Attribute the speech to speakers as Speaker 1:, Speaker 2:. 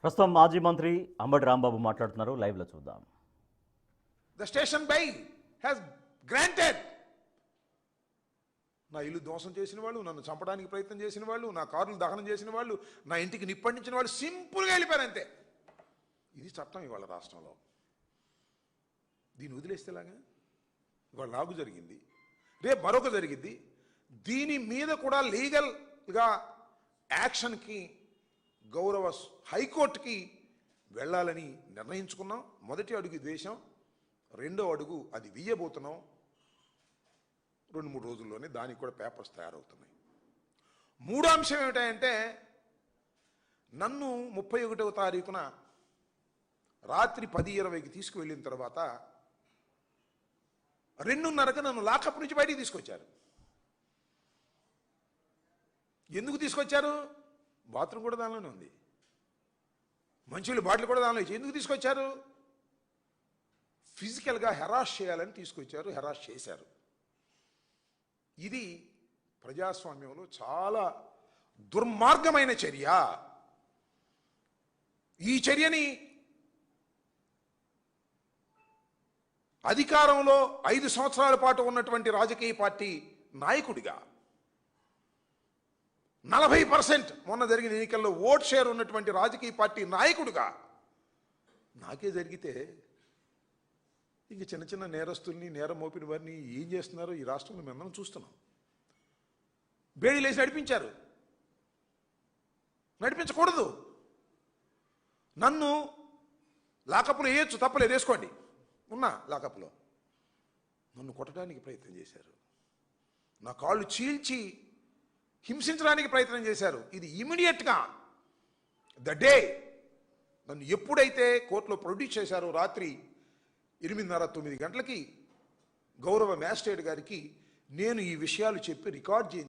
Speaker 1: ప్రస్తుతం మాజీ మంత్రి అంబటి రాంబాబు మాట్లాడుతున్నారు. లైవ్ లో చూద్దాం.
Speaker 2: The station bail has granted. నా ఇల్లు ధ్వంసం చేసిన వాళ్ళు, నన్ను చంపడానికి ప్రయత్నం చేసిన వాళ్ళు, నా కారులు దహనం చేసిన వాళ్ళు, నా ఇంటికి నిప్పండించిన వాళ్ళు సింపుల్గా వెళ్ళిపోయారు అంతే. ఇది చట్టం ఇవాళ రాష్ట్రంలో. దీన్ని వదిలేస్తేలాగా ఇవాళ నాకు జరిగింది, రేపు మరొక జరిగింది. దీని మీద కూడా లీగల్గా యాక్షన్కి గౌరవ హైకోర్టుకి వెళ్ళాలని నిర్ణయించుకున్నాం. మొదటి అడుగు దేశం, రెండో అడుగు అది వెయ్యబోతున్నాం. 2-3 రోజుల్లోనే దానికి కూడా పేపర్స్ తయారవుతున్నాయి. మూడో అంశం ఏమిటంటే, నన్ను 31వ తారీఖున రాత్రి 10:20కి తీసుకువెళ్ళిన తర్వాత 2:30కి నన్ను లాకప్ నుంచి బయటికి తీసుకొచ్చారు. ఎందుకు తీసుకొచ్చారు? బాత్రూమ్ కూడా దానిలోనే ఉంది, మంచినీళ్ళు బాటిల్ కూడా దానిలో ఇచ్చి. ఎందుకు తీసుకొచ్చారు? ఫిజికల్గా హెరాస్ చేయాలని తీసుకొచ్చారు, హెరాస్ చేశారు. ఇది ప్రజాస్వామ్యంలో చాలా దుర్మార్గమైన చర్య. ఈ చర్యని అధికారంలో 5 సంవత్సరాల పాటు ఉన్నటువంటి రాజకీయ పార్టీ నాయకుడిగా 40% మొన్న జరిగిన ఎన్నికల్లో ఓట్ షేర్ ఉన్నటువంటి రాజకీయ పార్టీ నాయకుడిగా నాకే జరిగితే ఇంక చిన్న చిన్న నేరస్తుల్ని, నేరం మోపిన వారిని ఏం చేస్తున్నారో ఈ రాష్ట్రంలో మేము చూస్తున్నాం. బేడీలేసి నడిపించారు. నడిపించకూడదు. నన్ను లాకప్లో వేయచ్చు, తప్పలేదు, వేసుకోండి, ఉన్నా లాకప్లో. నన్ను కొట్టడానికి ప్రయత్నం చేశారు, నా కాళ్ళు చీల్చి హింసించడానికి ప్రయత్నం చేశారు. ఇది ఇమీడియట్గా ద డే నన్ను ఎప్పుడైతే కోర్టులో ప్రొడ్యూస్ చేశారో రాత్రి 8:30-9 గంటలకి గౌరవ మ్యాజిస్ట్రేట్ గారికి నేను ఈ విషయాలు చెప్పి రికార్డ్ చేయించాను.